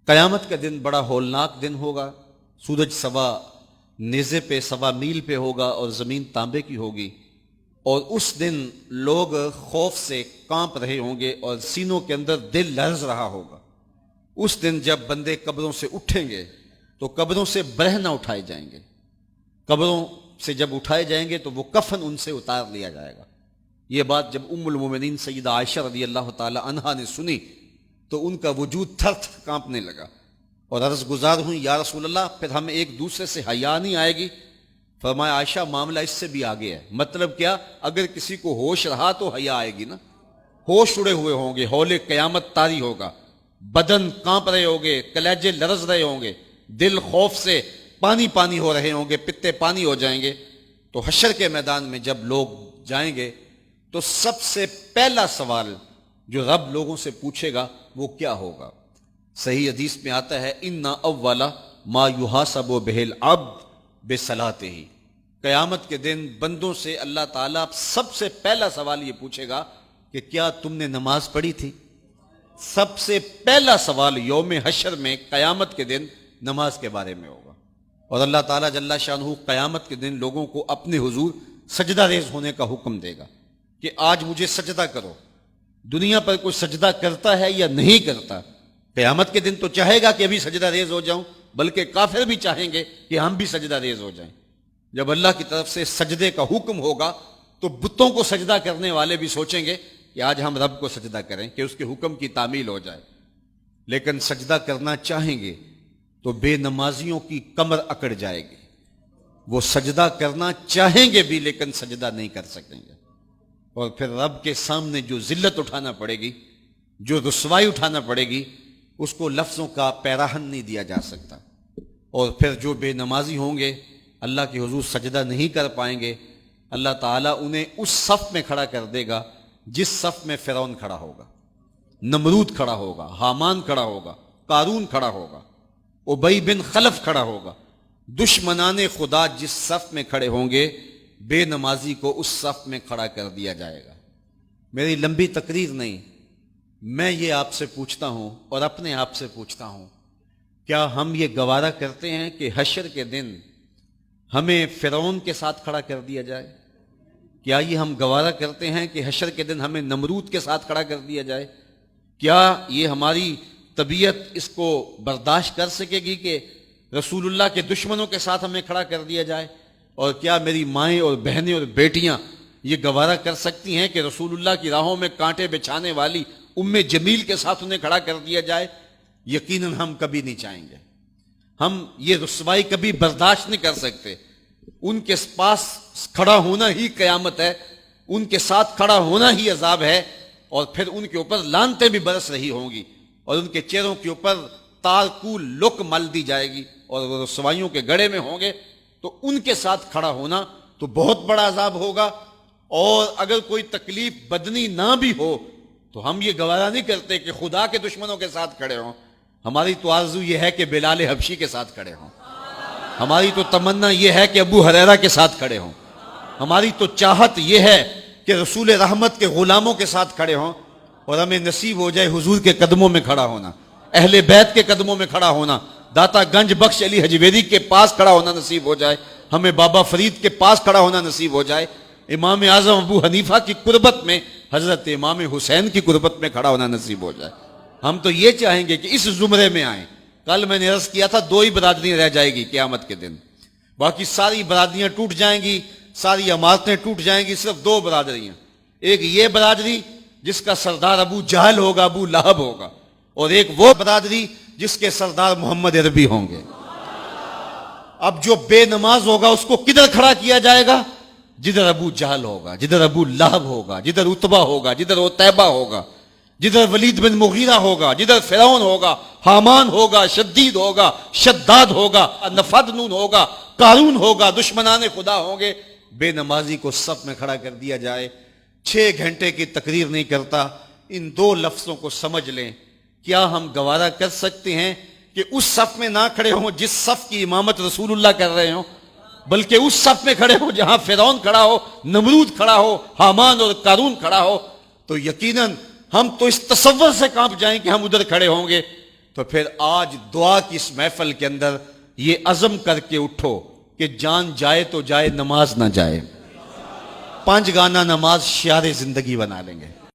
قیامت کا دن بڑا ہولناک دن ہوگا. سورج سوا نیزے پہ سوا میل پہ ہوگا اور زمین تانبے کی ہوگی، اور اس دن لوگ خوف سے کانپ رہے ہوں گے اور سینوں کے اندر دل لرز رہا ہوگا. اس دن جب بندے قبروں سے اٹھیں گے تو قبروں سے برہ نہ اٹھائے جائیں گے. قبروں سے جب اٹھائے جائیں گے تو وہ کفن ان سے اتار لیا جائے گا. یہ بات جب ام المومنین سیدہ عائشہ رضی اللہ تعالی عنہا نے سنی تو ان کا وجود تھر تھر کانپنے لگا اور عرض گزار ہوئی، یا رسول اللہ پھر ہمیں ایک دوسرے سے حیا نہیں آئے گی؟ فرمایا عائشہ معاملہ اس سے بھی آگے ہے. مطلب کیا؟ اگر کسی کو ہوش رہا تو حیا آئے گی نا. ہوش اڑے ہوئے ہوں گے، ہول قیامت طاری ہوگا، بدن کانپ رہے ہوں گے، کلیجے لرز رہے ہوں گے، دل خوف سے پانی پانی ہو رہے ہوں گے، پتے پانی ہو جائیں گے. تو حشر کے میدان میں جب لوگ جائیں گے تو سب سے پہلا سوال جو رب لوگوں سے پوچھے گا وہ کیا ہوگا؟ صحیح حدیث میں آتا ہے، ان اولا ما یحاسب بہ العبد بصلاۃہ. قیامت کے دن بندوں سے اللہ تعالیٰ سب سے پہلا سوال یہ پوچھے گا کہ کیا تم نے نماز پڑھی تھی؟ سب سے پہلا سوال یوم حشر میں قیامت کے دن نماز کے بارے میں ہوگا. اور اللہ تعالیٰ جل شانہ قیامت کے دن لوگوں کو اپنے حضور سجدہ ریز ہونے کا حکم دے گا کہ آج مجھے سجدہ کرو. دنیا پر کوئی سجدہ کرتا ہے یا نہیں کرتا؟ قیامت کے دن تو چاہے گا کہ ابھی سجدہ ریز ہو جاؤں، بلکہ کافر بھی چاہیں گے کہ ہم بھی سجدہ ریز ہو جائیں. جب اللہ کی طرف سے سجدے کا حکم ہوگا تو بتوں کو سجدہ کرنے والے بھی سوچیں گے کہ آج ہم رب کو سجدہ کریں کہ اس کے حکم کی تعمیل ہو جائے. لیکن سجدہ کرنا چاہیں گے تو بے نمازیوں کی کمر اکڑ جائے گی. وہ سجدہ کرنا چاہیں گے بھی لیکن سجدہ نہیں کر سکیں گے. اور پھر رب کے سامنے جو ذلت اٹھانا پڑے گی، جو رسوائی اٹھانا پڑے گی، اس کو لفظوں کا پیراہن نہیں دیا جا سکتا. اور پھر جو بے نمازی ہوں گے اللہ کے حضور سجدہ نہیں کر پائیں گے، اللہ تعالیٰ انہیں اس صف میں کھڑا کر دے گا جس صف میں فرعون کھڑا ہوگا، نمرود کھڑا ہوگا، حامان کھڑا ہوگا، قارون کھڑا ہوگا، ابی بن خلف کھڑا ہوگا. دشمنان خدا جس صف میں کھڑے ہوں گے بے نمازی کو اس صف میں کھڑا کر دیا جائے گا. میری لمبی تقریر نہیں، میں یہ آپ سے پوچھتا ہوں اور اپنے آپ سے پوچھتا ہوں، کیا ہم یہ گوارا کرتے ہیں کہ حشر کے دن ہمیں فرعون کے ساتھ کھڑا کر دیا جائے؟ کیا یہ ہم گوارا کرتے ہیں کہ حشر کے دن ہمیں نمرود کے ساتھ کھڑا کر دیا جائے؟ کیا یہ ہماری طبیعت اس کو برداشت کر سکے گی کہ رسول اللہ کے دشمنوں کے ساتھ ہمیں کھڑا کر دیا جائے؟ اور کیا میری مائیں اور بہنیں اور بیٹیاں یہ گوارا کر سکتی ہیں کہ رسول اللہ کی راہوں میں کانٹے بچھانے والی ام جمیل کے ساتھ انہیں کھڑا کر دیا جائے؟ یقیناً ہم کبھی نہیں چاہیں گے. ہم یہ رسوائی کبھی برداشت نہیں کر سکتے. ان کے پاس کھڑا ہونا ہی قیامت ہے، ان کے ساتھ کھڑا ہونا ہی عذاب ہے، اور پھر ان کے اوپر لعنتیں بھی برس رہی ہوں گی اور ان کے چہروں کے اوپر تارکول لک مل دی جائے گی اور وہ رسوائیوں کے گڑھے میں ہوں گے. تو ان کے ساتھ کھڑا ہونا تو بہت بڑا عذاب ہوگا. اور اگر کوئی تکلیف بدنی نہ بھی ہو تو ہم یہ گوارا نہیں کرتے کہ خدا کے دشمنوں کے ساتھ کھڑے ہوں. ہماری تو آرزو یہ ہے کہ بلال حبشی کے ساتھ کھڑے ہوں. ہماری تو تمنا یہ ہے کہ ابو ہریرہ کے ساتھ کھڑے ہوں. ہماری تو چاہت یہ ہے کہ رسول رحمت کے غلاموں کے ساتھ کھڑے ہوں. اور ہمیں نصیب ہو جائے حضور کے قدموں میں کھڑا ہونا، اہل بیت کے قدموں میں کھڑا ہونا، داتا گنج بخش علی حجویری کے پاس کھڑا ہونا نصیب ہو جائے، ہمیں بابا فرید کے پاس کھڑا ہونا نصیب ہو جائے، امام اعظم ابو حنیفہ کی قربت میں، حضرت امام حسین کی قربت میں کھڑا ہونا نصیب ہو جائے. ہم تو یہ چاہیں گے کہ اس زمرے میں آئیں. کل میں نے عرض کیا تھا 2 ہی برادریاں رہ جائے گی قیامت کے دن، باقی ساری برادریاں ٹوٹ جائیں گی، ساری عمارتیں ٹوٹ جائیں گی. صرف 2 برادریاں، ایک یہ برادری جس کا سردار ابو جہل ہوگا، ابو لہب ہوگا، اور ایک وہ برادری جس کے سردار محمد عربی ہوں گے. اب جو بے نماز ہوگا اس کو کدھر کھڑا کیا جائے گا؟ جدھر ابو جہل ہوگا، جدھر ابو لہب ہوگا، جدھر عتبہ ہوگا، جدھر عتیبہ ہوگا، جدھر ولید بن مغیرہ ہوگا، جدھر فرعون ہوگا، حامان ہوگا، شدید ہوگا، شداد ہوگا، نفدنون ہوگا، قارون ہوگا، دشمنان خدا ہوں گے. بے نمازی کو صف میں کھڑا کر دیا جائے. 6 گھنٹے کی تقریر نہیں کرتا، ان 2 لفظوں کو سمجھ لیں. کیا ہم گوارا کر سکتے ہیں کہ اس صف میں نہ کھڑے ہوں جس صف کی امامت رسول اللہ کر رہے ہوں، بلکہ اس صف میں کھڑے ہوں جہاں فرعون کھڑا ہو، نمرود کھڑا ہو، حامان اور قارون کھڑا ہو؟ تو یقیناً ہم تو اس تصور سے کانپ جائیں کہ ہم ادھر کھڑے ہوں گے تو پھر آج دعا کی اس محفل کے اندر یہ عزم کر کے اٹھو کہ جان جائے تو جائے، نماز نہ جائے. 5 گانا نماز شعار زندگی بنا لیں گے.